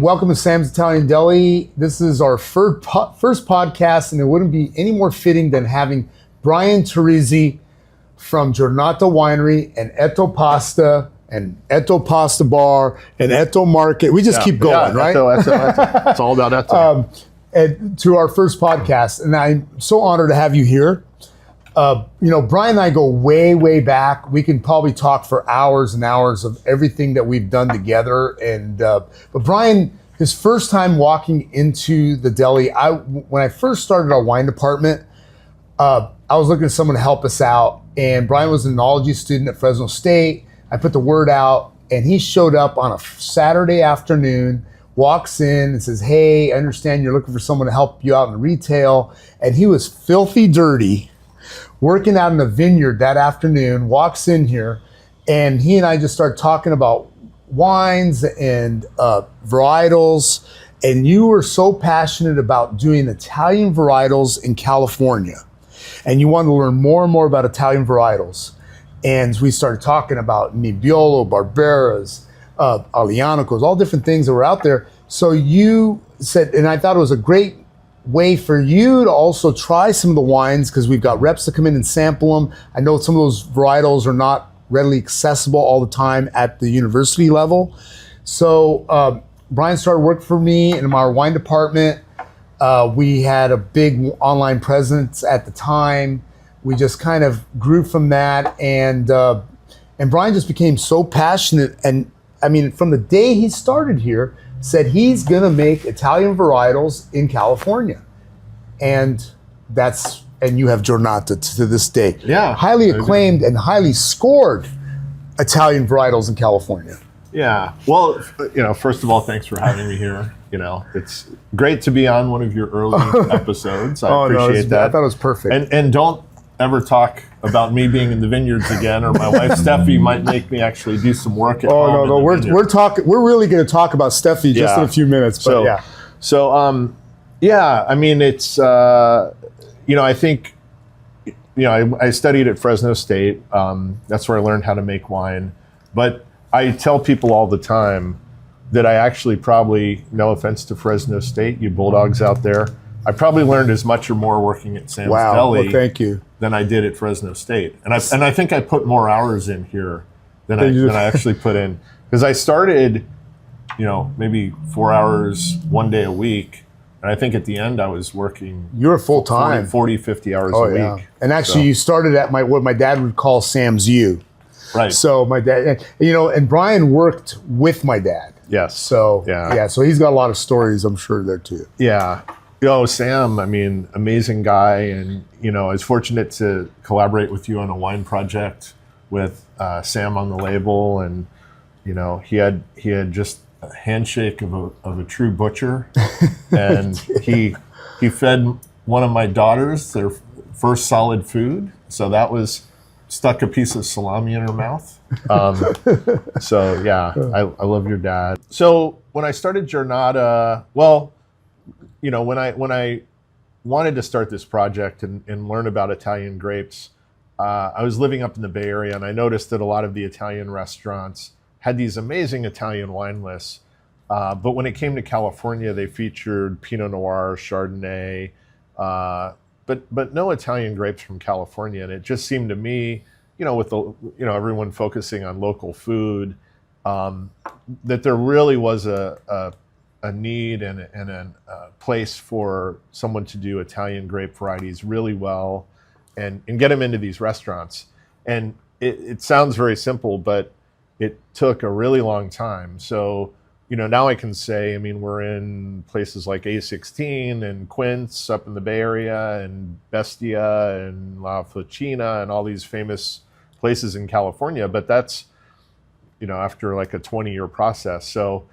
Welcome to Sam's Italian Deli. This is our first podcast, and it wouldn't be any more fitting than having Brian Terrizzi from Giornata Winery and Etto Pasta and Etto Pasta Bar and Etto Market. We just keep going, right? Etto. It's all about Etto. And to our first podcast, and I'm so honored to have you here. Brian and I go way, way back. We can probably talk for hours and hours of everything that we've done together. But Brian, his first time walking into the deli, when I first started our wine department, I was looking for someone to help us out. And Brian was an enology student at Fresno State. I put the word out, and he showed up on a Saturday afternoon, walks in and says, "Hey, I understand you're looking for someone to help you out in the retail." And he was filthy dirty, working out in a vineyard that afternoon, walks in here, and he and I just start talking about wines and varietals. And you were so passionate about doing Italian varietals in California, and you wanted to learn more and more about Italian varietals. And we started talking about Nebbiolo, Barberas, Aglianicos, all different things that were out there. So you said, and I thought it was a great way for you to also try some of the wines, because we've got reps that come in and sample them. I know some of those varietals are not readily accessible all the time at the university level. So Brian started working for me in our wine department. We had a big online presence at the time. We just kind of grew from that, and Brian just became so passionate. And I mean, from the day he started here, said he's gonna make Italian varietals in California. And you have Giornata to this day. Yeah. Highly acclaimed and highly scored Italian varietals in California. Yeah. Well, first of all, thanks for having me here. It's great to be on one of your early episodes. I appreciate that. I thought it was perfect. And don't ever talk about me being in the vineyards again, or my wife Steffi might make me actually do some work at home. No. We're talking. We're really going to talk about Steffi just in a few minutes. But I mean, it's I think I studied at Fresno State. That's where I learned how to make wine. But I tell people all the time that I actually probably, no offense to Fresno State, you Bulldogs out there, I probably learned as much or more working at Sam's Deli. Well, thank you. Than I did at Fresno State, and I think I put more hours in here than I actually put in, because I started, maybe 4 hours one day a week, and I think at the end I was working. You were full time, 40, 50 hours a week. And actually, you started at what my dad would call Sam's U. Right. So my dad, and Brian worked with my dad. Yes. So so he's got a lot of stories, I'm sure, there too. Yeah. Sam, I mean, amazing guy. And, I was fortunate to collaborate with you on a wine project with Sam on the label. And, he had just a handshake of a true butcher. And he fed one of my daughters their first solid food. So that was stuck a piece of salami in her mouth. I love your dad. So when I started Giornata, when I wanted to start this project and learn about Italian grapes, I was living up in the Bay Area, and I noticed that a lot of the Italian restaurants had these amazing Italian wine lists. But when it came to California, they featured Pinot Noir, Chardonnay, but no Italian grapes from California. And it just seemed to me, with everyone focusing on local food, that there really was a need and a place for someone to do Italian grape varieties really well and get them into these restaurants. And it sounds very simple, but it took a really long time. So, now I can say, I mean, we're in places like A16 and Quince up in the Bay Area, and Bestia and La Fucina and all these famous places in California. But that's, after like a 20-year process. So,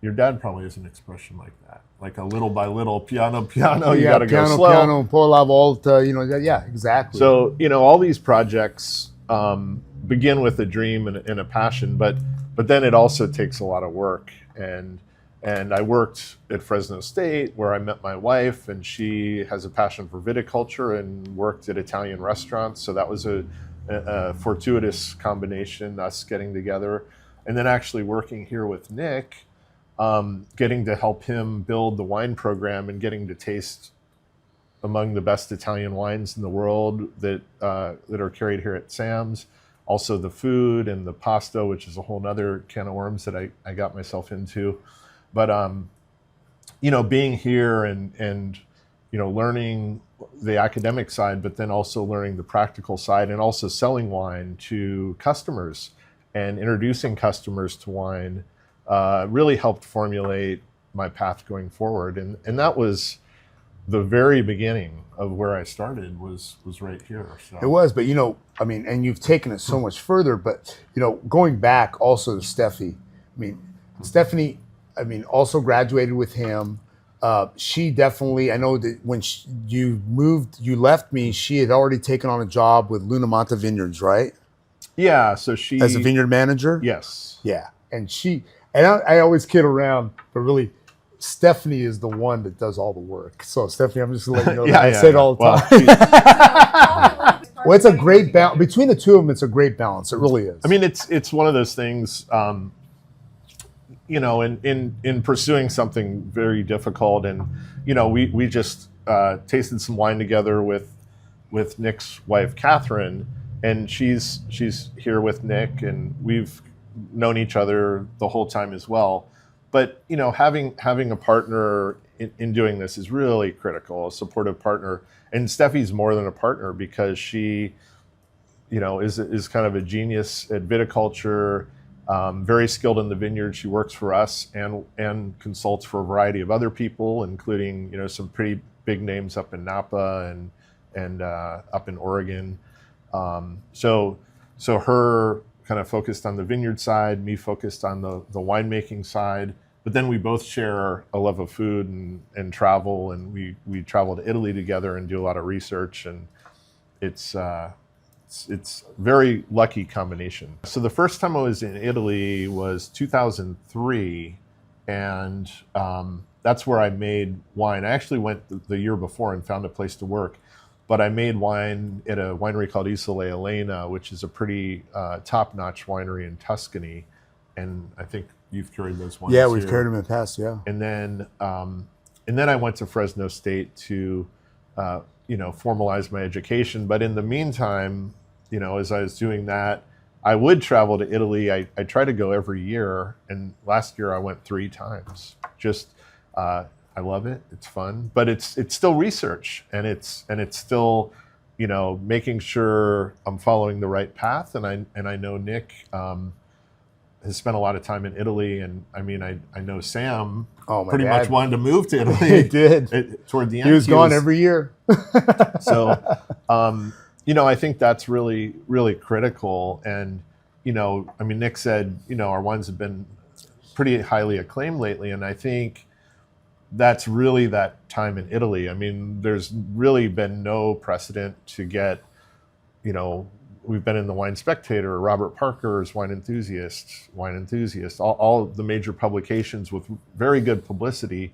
your dad probably has an expression like that, like a little by little, piano, piano. You got to go slow. Piano, po' la volta. Yeah, exactly. So all these projects begin with a dream and a passion, but then it also takes a lot of work. And I worked at Fresno State, where I met my wife, and she has a passion for viticulture and worked at Italian restaurants. So that was a fortuitous combination, us getting together. And then actually working here with Nick, getting to help him build the wine program and getting to taste among the best Italian wines in the world that are carried here at Sam's. Also the food and the pasta, which is a whole nother can of worms that I got myself into. But, being here and learning the academic side, but then also learning the practical side and also selling wine to customers and introducing customers to wine really helped formulate my path going forward. And that was the very beginning of where I started was right here. So. It was, but and you've taken it so much further, but going back also to Steffi, Stephanie, also graduated with him. She definitely, I know that when you left me, she had already taken on a job with Lunamanta Vineyards, right? Yeah, so she... As a vineyard manager? Yes. Yeah, and I always kid around, but really, Stephanie is the one that does all the work. So Stephanie, I'm just going to let you know I say it all the time. Well, it's a great balance. Between the two of them, it's a great balance. It really is. It's one of those things, in pursuing something very difficult. And, we just tasted some wine together with Nick's wife, Catherine, and she's here with Nick, and we've known each other the whole time as well. But, having a partner in doing this is really critical, a supportive partner. And Steffi's more than a partner because she, is kind of a genius at viticulture, very skilled in the vineyard. She works for us and consults for a variety of other people, including, some pretty big names up in Napa and up in Oregon. So her kind of focused on the vineyard side, me focused on the winemaking side. But then we both share a love of food and travel, and we travel to Italy together and do a lot of research, and it's very lucky combination. So the first time I was in Italy was 2003, and that's where I made wine. I actually went the year before and found a place to work, but I made wine at a winery called Isola Elena, which is a pretty top-notch winery in Tuscany, and I think you've carried those wines. Yeah, we've carried them in the past. Yeah, and then I went to Fresno State to formalize my education. But in the meantime, as I was doing that, I would travel to Italy. I try to go every year, and last year I went 3 times. Just I love it. It's fun, but it's still research, and it's still making sure I'm following the right path. And I know Nick has spent a lot of time in Italy, and I know Sam pretty much wanted to move to Italy. He did. Toward the end. He was gone every year. So, I think that's really, really critical. And, Nick said, our wines have been pretty highly acclaimed lately. And I think that's really that time in Italy. There's really been no precedent to get, we've been in the Wine Spectator, Robert Parker's Wine Enthusiast, all of the major publications with very good publicity.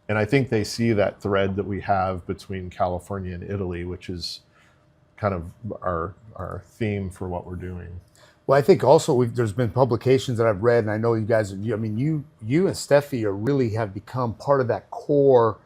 And I think they see that thread that we have between California and Italy, which is kind of our theme for what we're doing. Well, I think also there's been publications that I've read, and I know you guys, you and Steffi really have become part of that core,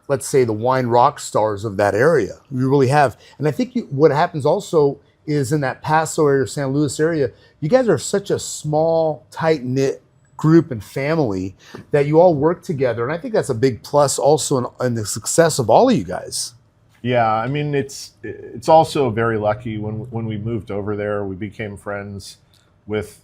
let's say the wine rock stars of that area. You really have. And I think what happens also is in that Paso area, San Luis area, you guys are such a small, tight-knit group and family that you all work together. And I think that's a big plus also in the success of all of you guys. Yeah, it's also very lucky when we moved over there, we became friends with,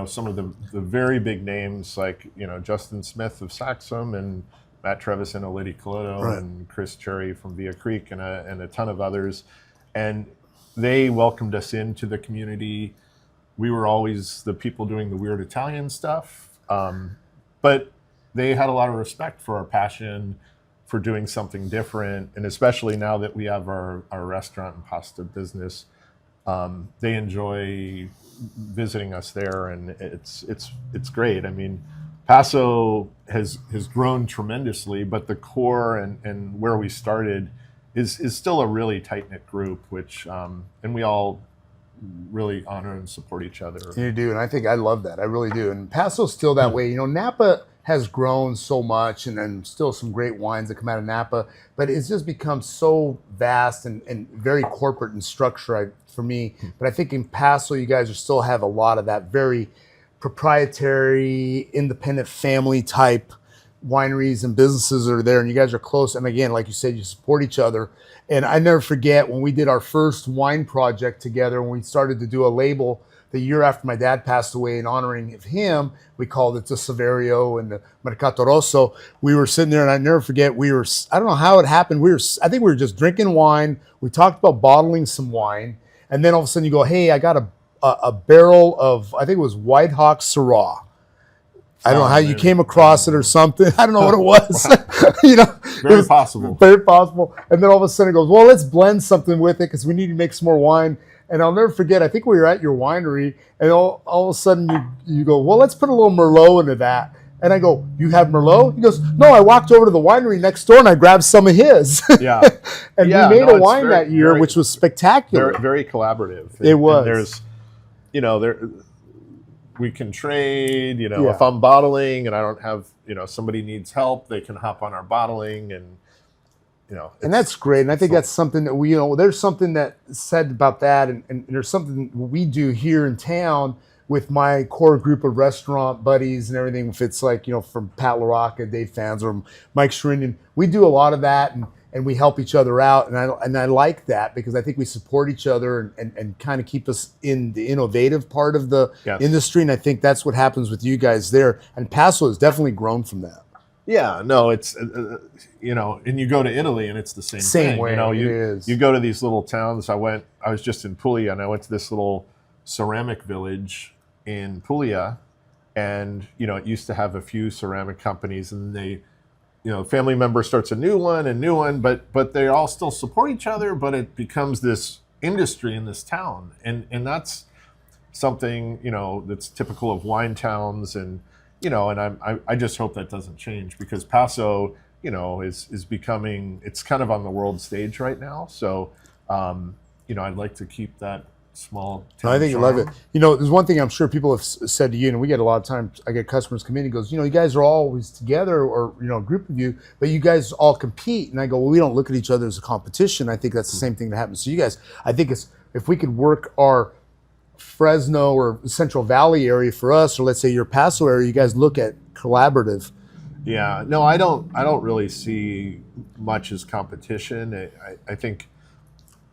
some of the very big names like, Justin Smith of Saxum and Matt Trevis and Olidi Coloto, right, and Chris Cherry from Via Creek and a ton of others. And they welcomed us into the community. We were always the people doing the weird Italian stuff. But they had a lot of respect for our passion for doing something different. And especially now that we have our restaurant and pasta business, they enjoy visiting us there, and it's great. Paso has grown tremendously, but the core and where we started is still a really tight-knit group, which and we all really honor and support each other. You do, and I think I love that. I really do. And Paso's still that way. Napa has grown so much, and then still some great wines that come out of Napa, but it's just become so vast and very corporate in structure for me. But I think in Paso, you guys still have a lot of that very proprietary, independent family type wineries and businesses that are there, and you guys are close. And again, like you said, you support each other. And I never forget when we did our first wine project together, when we started to do a label the year after my dad passed away in honoring of him. We called it the Saverio and the Mercato Rosso. We were sitting there, and I never forget, I don't know how it happened. I think we were just drinking wine. We talked about bottling some wine. And then all of a sudden you go, hey, I got a barrel of, I think it was White Hawk Syrah. I don't know how you came across it or something. I don't know what it was. Very possible. Very possible. And then all of a sudden it goes, well, let's blend something with it because we need to make some more wine. And I'll never forget, I think we were at your winery, and all of a sudden you go, well, let's put a little Merlot into that. And I go, you have Merlot? He goes, no, I walked over to the winery next door and I grabbed some of his. Yeah. And we made a wine that year, which was spectacular. Very collaborative. It was. And there's, we can trade, if I'm bottling and I don't have, somebody needs help, they can hop on our bottling and that's great. And I think that's something that there's something that said about that. And there's something we do here in town with my core group of restaurant buddies and everything. If it's like, from Pat LaRocca, Dave Fans, or Mike Sherinian, we do a lot of that and we help each other out. And I like that because I think we support each other and kind of keep us in the innovative part of the industry. And I think that's what happens with you guys there. And Paso has definitely grown from that. Yeah, no, it's, and you go to Italy and it's the same thing. Way, it is. You go to these little towns. I was just in Puglia and I went to this little ceramic village in Puglia, and, it used to have a few ceramic companies, and they, family member starts a new one, but they all still support each other, but it becomes this industry in this town. And that's something, that's typical of wine towns, and, and I just hope that doesn't change because Paso, is becoming, it's kind of on the world stage right now. So, I'd like to keep that small town. I think you love it. There's one thing I'm sure people have said to you, and we get a lot of times, I get customers come in and goes, you guys are always together, or, a group of you, but you guys all compete. And I go, well, we don't look at each other as a competition. I think that's the same thing that happens to you guys. I think if we could work our Fresno or Central Valley area for us, or let's say your Paso area, you guys look at collaborative. Yeah, no, I don't really see much as competition. I think,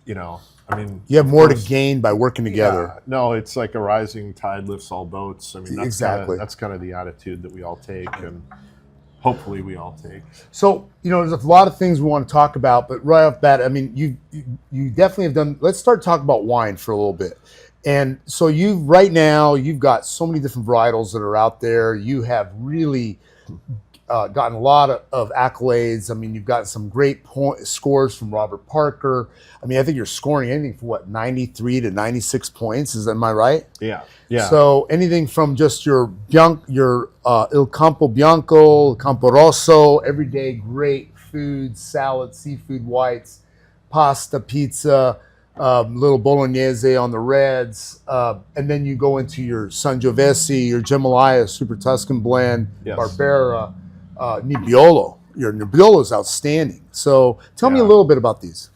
you have more to gain by working together. Yeah, no, it's like a rising tide lifts all boats. I mean, that's exactly. That's kind of the attitude that we all take, and hopefully we all take. So, there's a lot of things we want to talk about, but right off the bat, I mean, you definitely have done. Let's start talking about wine for a little bit. And so you've got so many different varietals that are out there. You have really gotten a lot of accolades. I mean, you've gotten some great scores from Robert Parker. I mean, I think you're scoring anything from 93 to 96 points. Am I right? Yeah. So anything from just your Il Campo Bianco, Campo Rosso, everyday great food, salad, seafood whites, pasta, pizza, little bolognese on the reds, and then you go into your Sangiovese, your Gemelli, Super Tuscan blend, Barbera, Nebbiolo. Your Nebbiolo is outstanding. So tell me a little bit about these.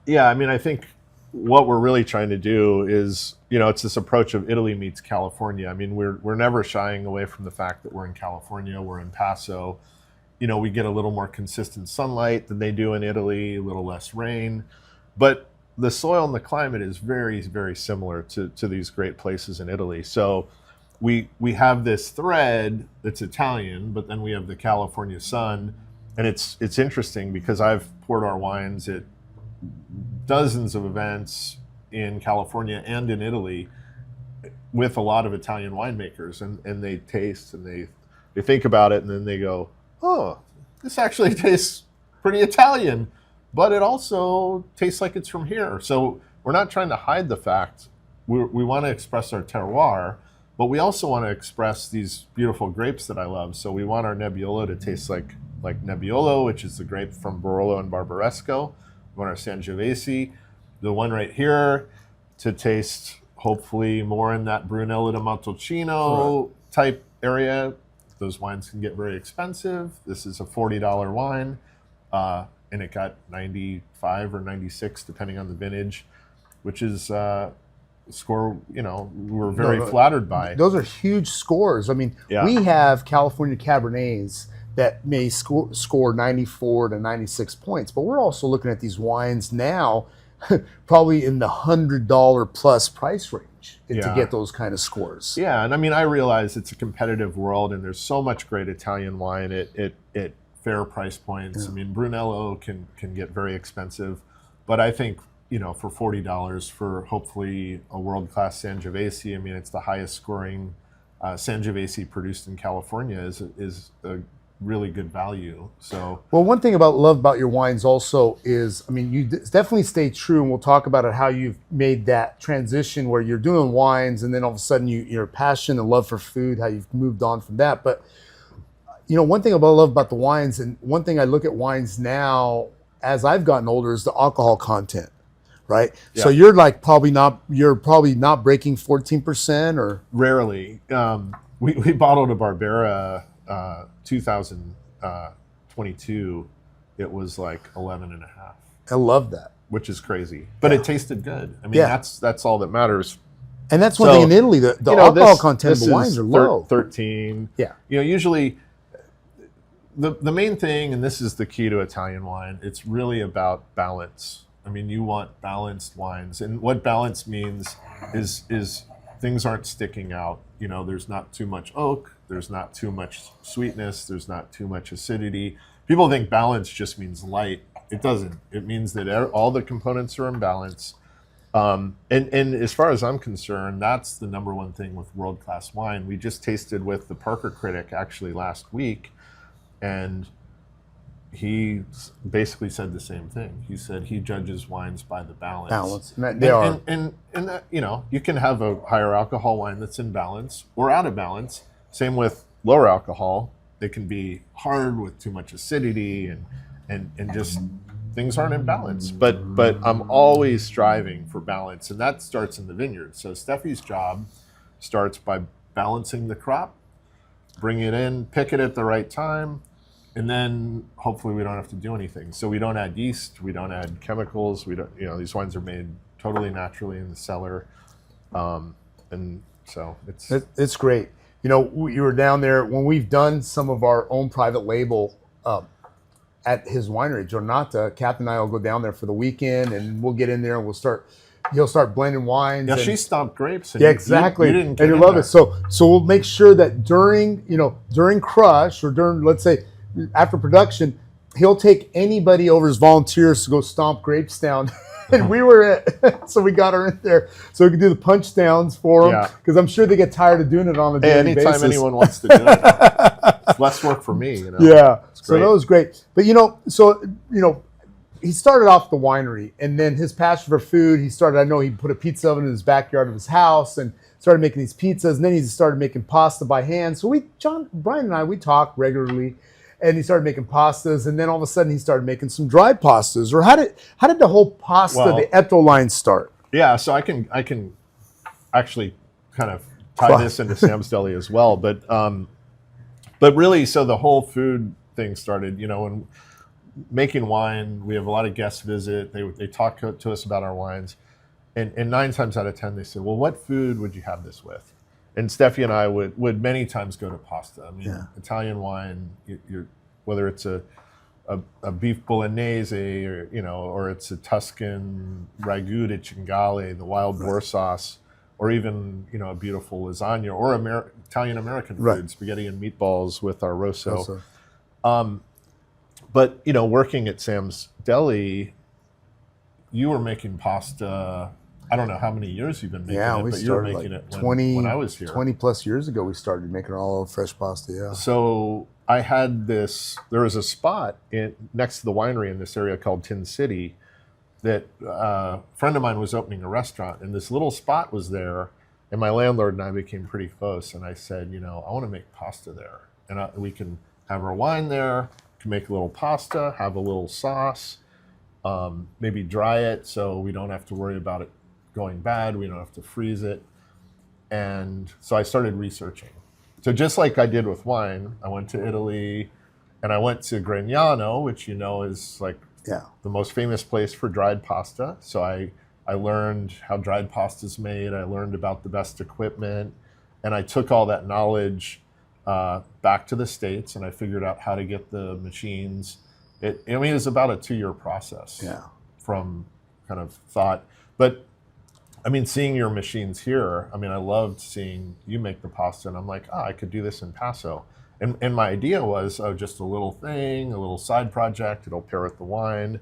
Yeah, I mean, I think what we're really trying to do is, it's this approach of Italy meets California. I mean, we're never shying away from the fact that we're in California, we're in Paso. We get a little more consistent sunlight than they do in Italy, a little less rain, but the soil and the climate is very, very similar to these great places in Italy. So we have this thread that's Italian, but then we have the California sun. And it's interesting because I've poured our wines at dozens of events in California and in Italy with a lot of Italian winemakers, and they taste and they think about it, and then they go, oh, this actually tastes pretty Italian, but it also tastes like it's from here. So we're not trying to hide the fact. We want to express our terroir, but we also want to express these beautiful grapes that I love. So we want our Nebbiolo to taste like Nebbiolo, which is the grape from Barolo and Barbaresco. We want our Sangiovese, the one right here, to taste hopefully more in that Brunello di Montalcino type area. those wines can get very expensive. This is a $40 wine, and it got 95 or 96 depending on the vintage, which is score, we're very flattered by. Those are huge scores. I mean, we have California Cabernets that may score 94 to 96 points, but we're also looking at these wines now probably in the $100 plus price range to get those kind of scores. Yeah, and I mean, I realize it's a competitive world, and there's so much great Italian wine at fair price points. I mean, Brunello can get very expensive, but I think, for $40 for hopefully a world-class Sangiovese, I mean, it's the highest scoring Sangiovese produced in California is a really good value. So, well, one thing love about your wines also is, I mean, you definitely stay true, and we'll talk about it, how you've made that transition where you're doing wines and then all of a sudden your passion and love for food, how you've moved on from that. But, one thing I love about the wines, and one thing I look at wines now as I've gotten older, is the alcohol content, right? Yeah. So you're probably not breaking 14% or? Rarely. We bottled a Barbera 2022, it was like 11 and a half. I love that. Which is crazy. But it tasted good. I mean, that's all that matters. And that's one thing in Italy, the alcohol content of the wines are low. 13. Yeah. Usually the main thing, and this is the key to Italian wine, it's really about balance. I mean, you want balanced wines. And what balance means is things aren't sticking out. There's not too much oak. There's not too much sweetness. There's not too much acidity. People think balance just means light. It doesn't. It means that all the components are in balance. And as far as I'm concerned, that's the number one thing with world-class wine. We just tasted with the Parker critic actually last week, and he basically said the same thing. He said he judges wines by the balance. They are. And that, you can have a higher alcohol wine that's in balance or out of balance. Same with lower alcohol. It can be hard with too much acidity and just things aren't in balance. But I'm always striving for balance, and that starts in the vineyard. So Steffi's job starts by balancing the crop, bring it in, pick it at the right time, and then hopefully we don't have to do anything. So we don't add yeast, we don't add chemicals. We don't. These wines are made totally naturally in the cellar, and so it's great. You were down there when we've done some of our own private label at his winery, Giornata. Kath and I will go down there for the weekend, and we'll get in there and he'll start blending wines. Yeah, she stomped grapes. And exactly. You didn't and you love it. So we'll make sure that during crush or during, let's say, after production, he'll take anybody over as volunteers to go stomp grapes down. And we were so we got her in there so we could do the punch downs for them, because I'm sure they get tired of doing it on a daily basis. Anytime anyone wants to do it, it's less work for me. Yeah, so that was great. But he started off the winery, and then his passion for food. I know he put a pizza oven in his backyard of his house and started making these pizzas. And then he started making pasta by hand. So Brian and I, we talk regularly. And he started making pastas, and then all of a sudden he started making some dry pastas. Or how did the whole pasta, the Etto line start? Yeah, so I can actually kind of tie this into Sam's Deli as well. But really, so the whole food thing started. When making wine, we have a lot of guests visit. They talk to us about our wines, and 9 times out of 10 they say, "Well, what food would you have this with?" And Steffi and I would many times go to pasta. I mean, Italian wine, whether it's a beef bolognese or it's a Tuscan ragu de cingale, the wild boar sauce, or even a beautiful lasagna or Italian American food, spaghetti and meatballs with our rosso. But working at Sam's Deli, you were making pasta. I don't know how many years you've been making it, but you were making it when I was here. 20 plus years ago, we started making all fresh pasta, yeah. So I had there was a spot next to the winery in this area called Tin City that a friend of mine was opening a restaurant, and this little spot was there, and my landlord and I became pretty close, and I said, I want to make pasta there. And we can have our wine there, can make a little pasta, have a little sauce, maybe dry it so we don't have to worry about it going bad, we don't have to freeze it. And so I started researching, So just like I did with wine, I went to Italy and I went to Grignano, which is like the most famous place for dried pasta. So I learned how dried pasta is made. I learned about the best equipment, and I took all that knowledge back to the States, and I figured out how to get the machines. It was about a 2-year process from kind of thought. But I mean, seeing your machines here, I loved seeing you make the pasta, and I'm like, I could do this in Paso. And my idea was, just a little thing, a little side project. It'll pair with the wine.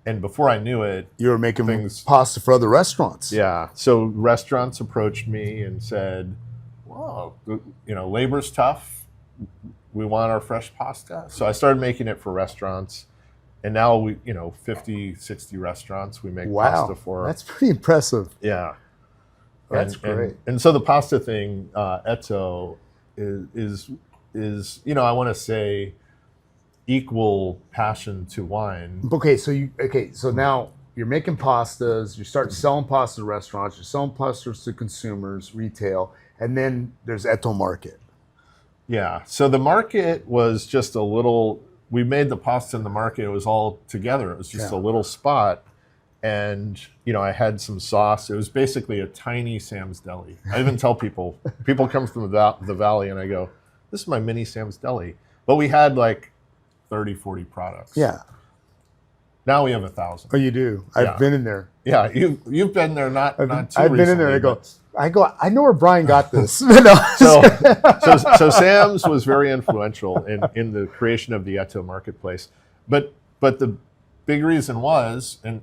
And before I knew it, you were making pasta for other restaurants. Yeah. So restaurants approached me and said, "Whoa, labor's tough. We want our fresh pasta." So I started making it for restaurants. And now we, 50, 60 restaurants we make pasta for. That's pretty impressive. Yeah. That's great. And so the pasta thing, Etto, is I want to say equal passion to wine. Okay, so now you're making pastas, you start selling pasta to restaurants, you're selling pastas to consumers, retail, and then there's Etto Market. Yeah. So the market was just a little. We made the pasta in the market. It was all together. It was just a little spot. And, I had some sauce. It was basically a tiny Sam's Deli. I even tell people come from the valley and I go, this is my mini Sam's Deli. But we had like 30, 40 products. Yeah. Now we have 1,000. Oh, you do? I've been in there. Yeah, you've been there, not too I've recently, been in there and I know where Brian got this. So Sam's was very influential in the creation of the Etto marketplace. But the big reason was, and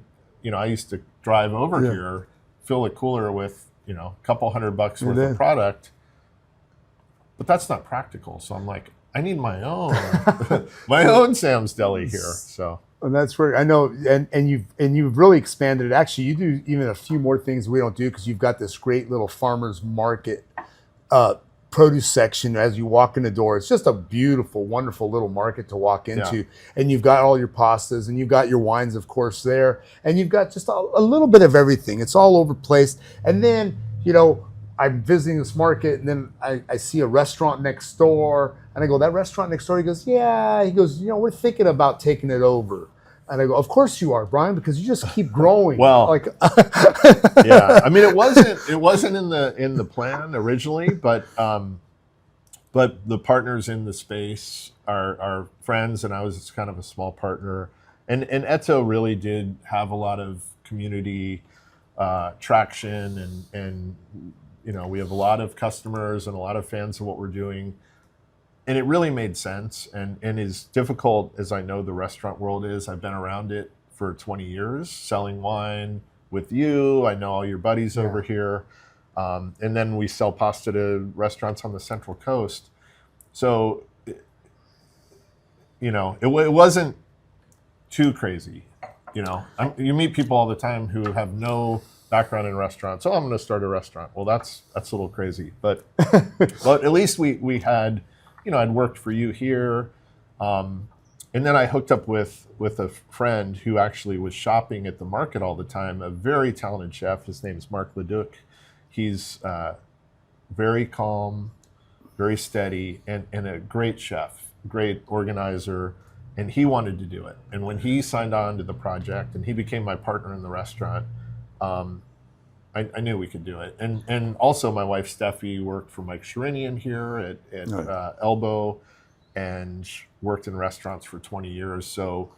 I used to drive over here, fill a cooler with a couple $100 worth of product, but that's not practical. So I'm like, I need my own Sam's Deli here. So. And that's where I know, and you've really expanded it. Actually, you do even a few more things we don't do because you've got this great little farmers market produce section as you walk in the door. It's just a beautiful, wonderful little market to walk into, and you've got all your pastas and you've got your wines, of course, there, and you've got just a little bit of everything. It's all over the place, and then I'm visiting this market, and then I see a restaurant next door, and I go, that restaurant next door? He goes, yeah. He goes, we're thinking about taking it over. And I go, of course you are, Brian, because you just keep growing. Well, yeah. It wasn't in the plan originally, but the partners in the space are friends, and I was kind of a small partner. And Etto really did have a lot of community traction, and we have a lot of customers and a lot of fans of what we're doing. And it really made sense. And as difficult as I know the restaurant world is, I've been around it for 20 years, selling wine with you. I know all your buddies over here. And then we sell pasta to restaurants on the Central Coast. So, it wasn't too crazy. You meet people all the time who have no background in restaurants. I'm going to start a restaurant. Well, that's a little crazy, but at least we had, I'd worked for you here, and then I hooked up with a friend who actually was shopping at the market all the time. A very talented chef. His name is Mark Leduc. He's very calm, very steady, and a great chef, great organizer. And he wanted to do it. And when he signed on to the project and he became my partner in the restaurant, I knew we could do it. And also my wife, Steffi, worked for Mike Sherinian here at Elbow and worked in restaurants for 20 years. So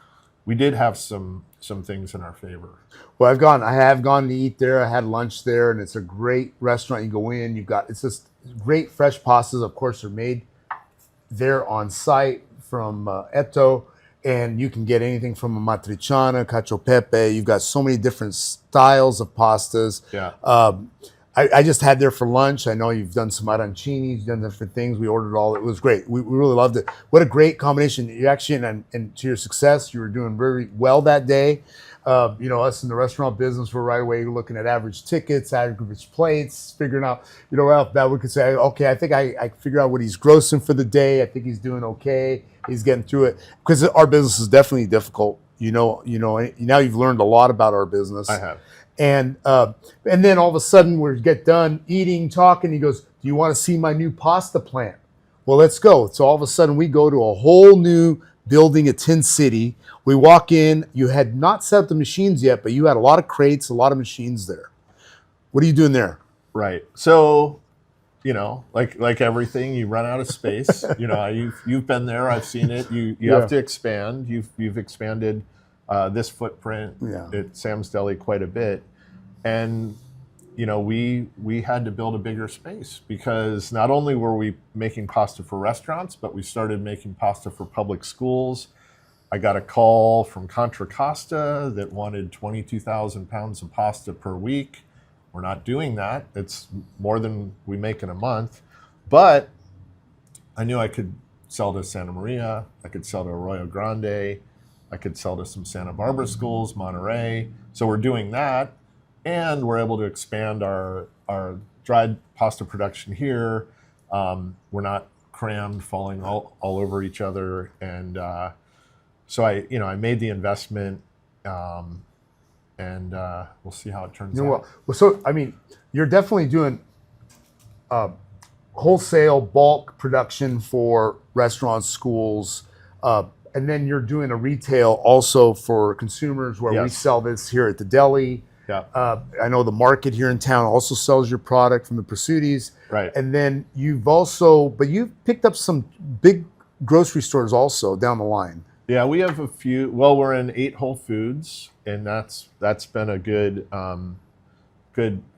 we did have some things in our favor. Well, I have gone to eat there. I had lunch there, and it's a great restaurant. You go in, it's just great fresh pastas. Of course, they're made there on site from Etto, and you can get anything from a matriciana, cacio pepe. You've got so many different styles of pastas. Yeah. I just had there for lunch. I know you've done some arancinis, you've done different things. We ordered all. It was great. We really loved it. What a great combination. You actually, and to your success, you were doing very well that day. Us in the restaurant business, we're right away looking at average tickets, average plates, figuring out, that we could say, okay, I think I figured out what he's grossing for the day. I think he's doing okay. He's getting through it, because our business is definitely difficult. Now you've learned a lot about our business. I have. And then all of a sudden we get done eating, talking. He goes, "Do you want to see my new pasta plant?" Well, let's go. So all of a sudden we go to a whole new building at Tin City. We walk in. You had not set up the machines yet, but you had a lot of crates, a lot of machines there. What are you doing there? Right. So, like everything, you run out of space. You've been there. I've seen it. You have to expand. You've expanded this footprint at Sam's Deli quite a bit, and we had to build a bigger space because not only were we making pasta for restaurants, but we started making pasta for public schools. I got a call from Contra Costa that wanted 22,000 pounds of pasta per week. We're not doing that. It's more than we make in a month. But I knew I could sell to Santa Maria. I could sell to Arroyo Grande. I could sell to some Santa Barbara schools, Monterey. So we're doing that. And we're able to expand our dried pasta production here. We're not crammed, falling all over each other. And so I made the investment, and we'll see how it turns out. Well, so I mean, you're definitely doing wholesale bulk production for restaurants, schools, and then you're doing a retail also for consumers where we sell this here at the deli. Yeah. I know the market here in town also sells your product from the Prosciuttis. Right. And then you've picked up some big grocery stores also down the line. Yeah, we have a few. Well, we're in 8 Whole Foods, and that's been a good kind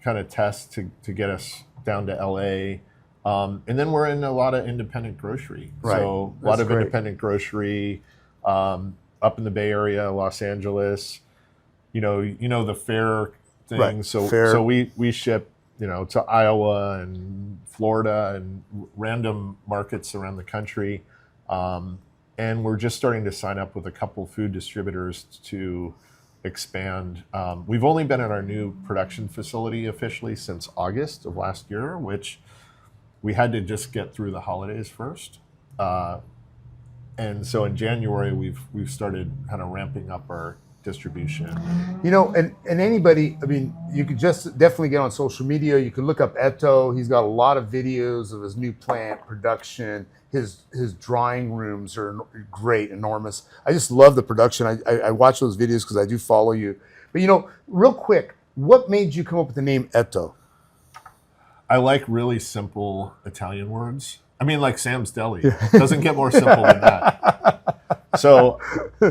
of test to get us down to LA. And then we're in a lot of independent grocery. Right. So a lot of independent grocery up in the Bay Area, Los Angeles. The fair thing. Right. So we ship to Iowa and Florida and random markets around the country. And we're just starting to sign up with a couple food distributors to expand. We've only been at our new production facility officially since August of last year, which we had to just get through the holidays first. And so in January, we've started kind of ramping up our distribution. And anybody, I mean, you could just definitely get on social media. You can look up Eto. He's got a lot of videos of his new plant production. His drying rooms are great, enormous. I just love the production. I watch those videos because I do follow you. But real quick, what made you come up with the name Eto? I like really simple Italian words. I mean, like Sam's Deli. Doesn't get more simple than that. So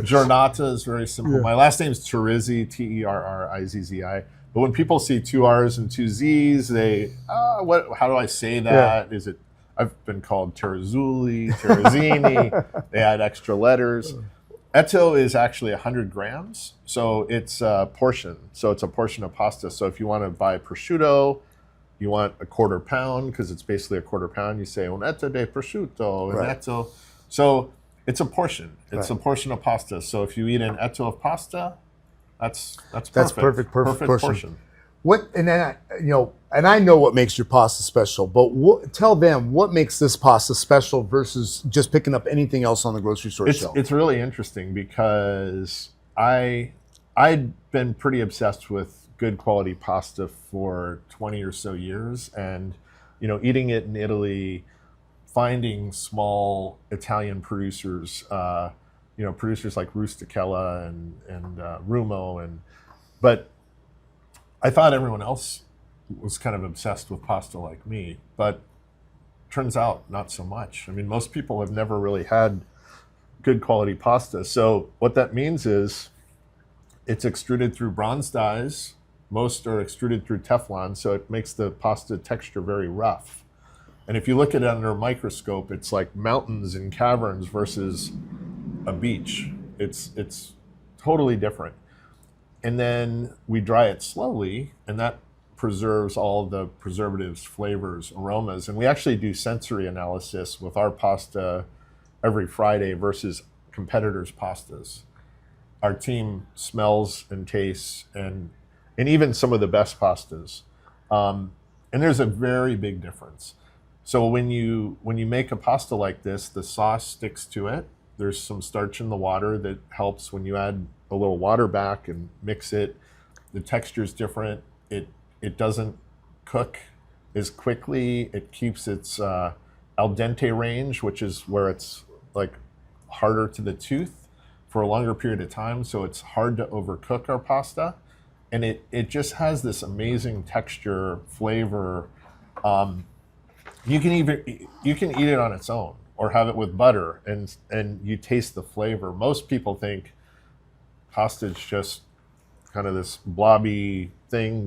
Giornata is very simple. Yeah. My last name is Terrizzi, Terrizzi. But when people see 2 R's and 2 Z's, they, how do I say that? Yeah. I've been called Terrazzulli, Terrazzini. They add extra letters. Eto is actually 100 grams. So it's a portion. So it's a portion of pasta. So if you want to buy prosciutto, you want a 1/4 pound, because it's basically a 1/4 pound. You say, un etto di prosciutto, un etto. So it's a portion. It's a portion of pasta. So if you eat an etto of pasta, that's perfect. That's perfect portion. And then and I know what makes your pasta special, but tell them what makes this pasta special versus just picking up anything else on the grocery store shelf. It's really interesting because I'd been pretty obsessed with good quality pasta for 20 or so years, and eating it in Italy, finding small Italian producers, producers like Rusticella and Rumo, but I thought everyone else was kind of obsessed with pasta like me, but turns out not so much. I mean, most people have never really had good quality pasta. So what that means is it's extruded through bronze dyes. Most are extruded through Teflon, so it makes the pasta texture very rough. And if you look at it under a microscope, it's like mountains and caverns versus a beach. It's totally different. And then we dry it slowly, and that preserves all the preservatives, flavors, aromas. And we actually do sensory analysis with our pasta every Friday versus competitors' pastas. Our team smells and tastes and even some of the best pastas. And there's a very big difference. So when you make a pasta like this, the sauce sticks to it. There's some starch in the water that helps when you add a little water back and mix it. The texture is different. It doesn't cook as quickly. It keeps its al dente range, which is where it's like harder to the tooth for a longer period of time, so it's hard to overcook our pasta, and it just has this amazing texture, flavor. You can eat it on its own or have it with butter, and you taste the flavor. Most people think pasta is just kind of this blobby thing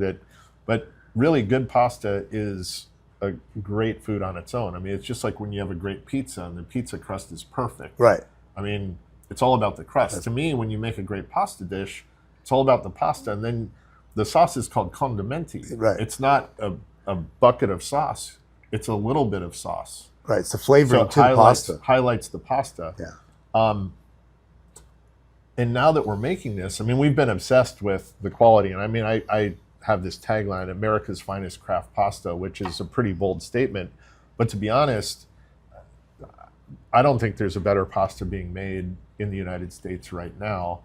but really good pasta is a great food on its own. I mean, it's just like when you have a great pizza and the pizza crust is perfect. Right. I mean, it's all about the crust. To me, when you make a great pasta dish, it's all about the pasta, and then the sauce is called condimenti. Right. It's not a bucket of sauce. It's a little bit of sauce. Right. It's the flavoring to the pasta. Highlights the pasta. Yeah. And now that we're making this, I mean, we've been obsessed with the quality. And I mean, I have this tagline, America's Finest Craft Pasta, which is a pretty bold statement. But to be honest, I don't think there's a better pasta being made in the United States right now.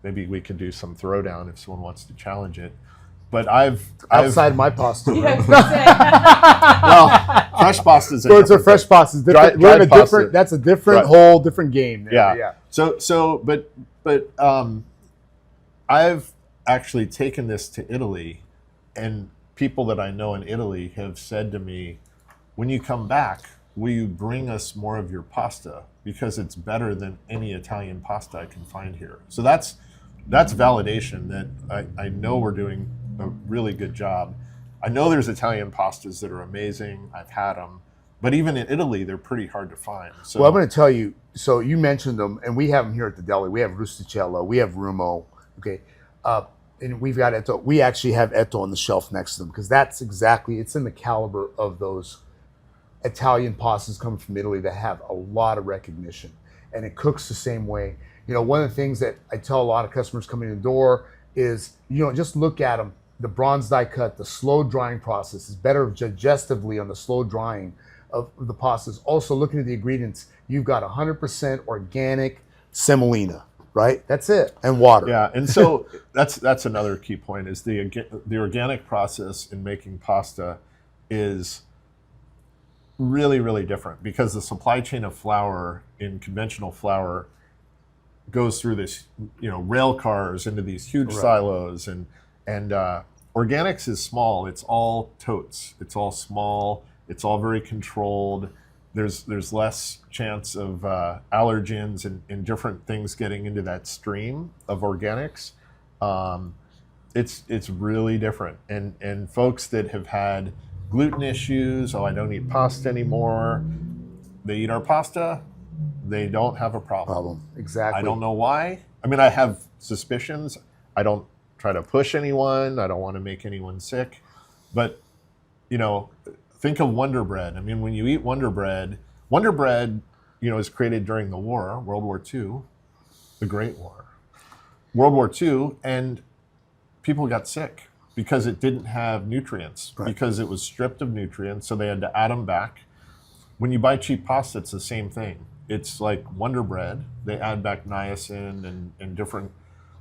Maybe we could do some throwdown if someone wants to challenge it. But outside my pasta. Yeah, well, fresh pasta is it's a fresh pasta. It's different. We're in a pasta. different. That's a different Right. whole different game. There. Yeah. But I've actually taken this to Italy, and people that I know in Italy have said to me, when you come back, will you bring us more of your pasta? Because it's better than any Italian pasta I can find here. So that's validation that I know we're doing a really good job. I know there's Italian pastas that are amazing. I've had them. But even in Italy, they're pretty hard to find. So, Well, I'm going to tell you. So you mentioned them, and we have them here at the deli. We have Rusticello, we have Rumo, okay, and we've got Etto. We actually have Etto on the shelf next to them because that's exactly, it's in the caliber of those Italian pastas coming from Italy that have a lot of recognition, and it cooks the same way. You know, one of the things that I tell a lot of customers coming in the door is, you know, just look at them. The bronze die cut, the slow drying process is better digestively on the slow drying of the pastas. Also, looking at the ingredients, you've got 100% organic semolina, right? That's it, and water. Yeah, and so that's another key point is the organic process in making pasta is really, really different because the supply chain of flour in conventional flour goes through this, you know, rail cars into these huge silos, and organics is small. It's all totes. It's all small. It's all very controlled. There's less chance of allergens and different things getting into that stream of organics. It's really different. And folks that have had gluten issues, I don't eat pasta anymore, they eat our pasta, they don't have a problem. Exactly. I don't know why. I mean, I have suspicions. I don't try to push anyone. I don't want to make anyone sick. But, you know, think of Wonder Bread. I mean, when you eat Wonder Bread, you know, is created during the war, World War II, the Great War, World War II, and people got sick because it didn't have nutrients, because it was stripped of nutrients, so they had to add them back. When you buy cheap pasta, it's the same thing. It's like Wonder Bread. They add back niacin and different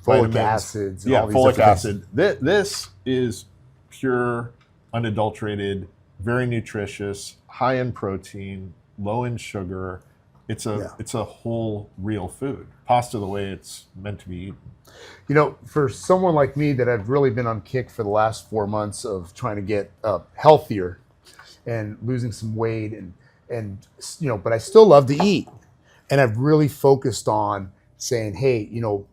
folic vitamins. acids. And Yeah, all these folic different acid. This is pure, unadulterated, very nutritious, high in protein, low in sugar. It's a whole real food. Pasta the way it's meant to be eaten. You know, for someone like me that I've really been on kick for the last 4 months of trying to get healthier and losing some weight and you know, but I still love to eat, and I've really focused on saying, hey, you know,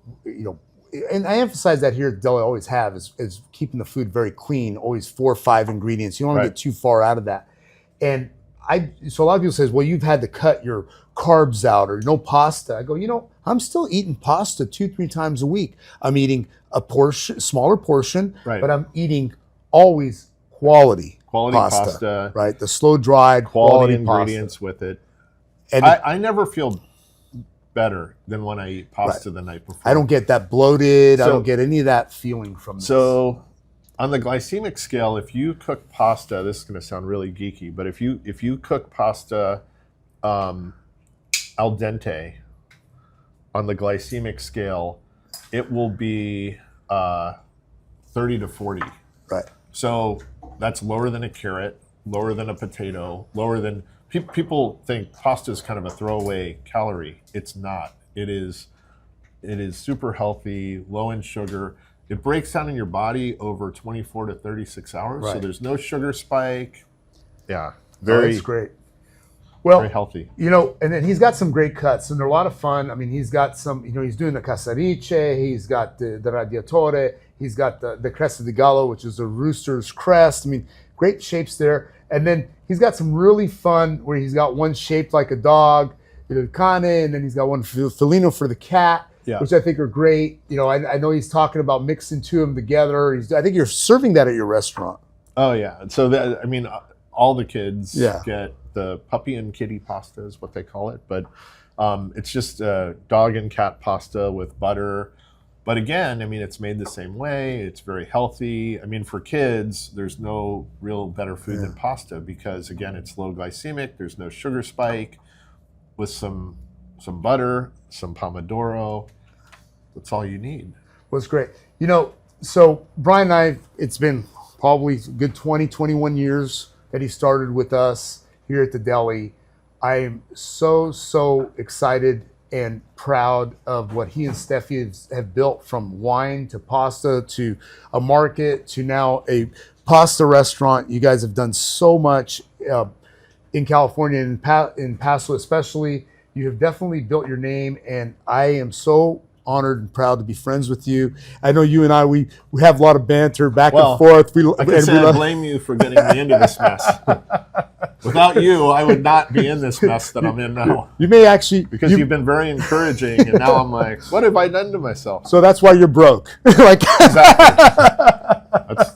and I emphasize that here at the deli. I always have is keeping the food very clean, always 4 or 5 ingredients. You don't want to get too far out of that. And so a lot of people says, well, you've had to cut your carbs out or no pasta. I go, you know, I'm still eating pasta 2-3 times a week. I'm eating a smaller portion, but I'm eating always quality pasta, right? The slow dried quality ingredients pasta with it. And I never feel better than when I eat pasta the night before. I don't get that bloated. I don't get any of that feeling from this. So on the glycemic scale, if you cook pasta, this is going to sound really geeky, but if you cook pasta al dente on the glycemic scale, it will be 30 to 40. Right. So that's lower than a carrot, lower than a potato, lower than people think pasta is kind of a throwaway calorie. It's not. It is super healthy, low in sugar. It breaks down in your body over 24 to 36 hours, Right. so there's no sugar spike. Yeah, That's great. Well, very healthy. And then he's got some great cuts, and they're a lot of fun. I mean, he's got some, he's doing the Casarice, he's got the Radiatore, he's got the Cresta di Gallo, which is a rooster's crest. I mean, great shapes there. And then he's got some really fun where he's got one shaped like a dog, the cane, and then he's got one felino for the cat. Yeah. Which I think are great. I know he's talking about mixing two of them together. I think you're serving that at your restaurant. Oh yeah. So all the kids Yeah. get the puppy and kitty pasta is what they call it, but it's just dog and cat pasta with butter. But again, it's made the same way. It's very healthy. For kids, there's no real better food than pasta because again, it's low glycemic. There's no sugar spike with some butter, some pomodoro. That's all you need. Well, it's great. So Brian and I, it's been probably a good 20, 21 years that he started with us here at the deli. I am so excited and proud of what he and Steffi have built, from wine to pasta to a market to now a pasta restaurant. You guys have done so much in California and in Paso especially. You have definitely built your name, and I am so honored and proud to be friends with you. I know you and I, we have a lot of banter back and forth. I can say I blame you for getting me into this mess. Without you, I would not be in this mess that I'm in now. You may actually... Because you've been very encouraging, and now I'm like, what have I done to myself? So that's why you're broke. Exactly.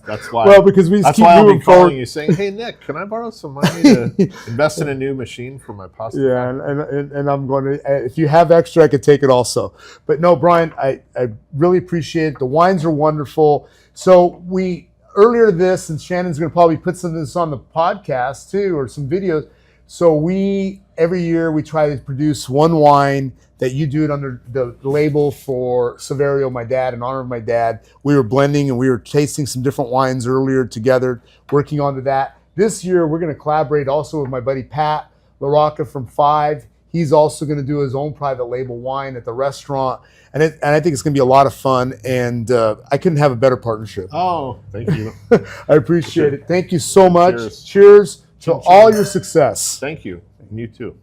That's why. Well, because we just keep I'll moving be calling forward. you saying, hey, Nick, can I borrow some money to invest in a new machine for my pasta? Yeah, and I'm going to, if you have extra, I could take it also. But no, Brian, I really appreciate it. The wines are wonderful. So earlier this, and Shannon's going to probably put some of this on the podcast too, or some videos. So every year we try to produce one wine that you do it under the label for Saverio, my dad, in honor of my dad. We were blending and we were tasting some different wines earlier together, working on to that. This year we're going to collaborate also with my buddy Pat LaRocca from Five. He's also going to do his own private label wine at the restaurant. And I think it's going to be a lot of fun. And I couldn't have a better partnership. Oh, thank you. I appreciate it. Thank you so much. Cheers. Cheers to all your success. Thank you. And you too.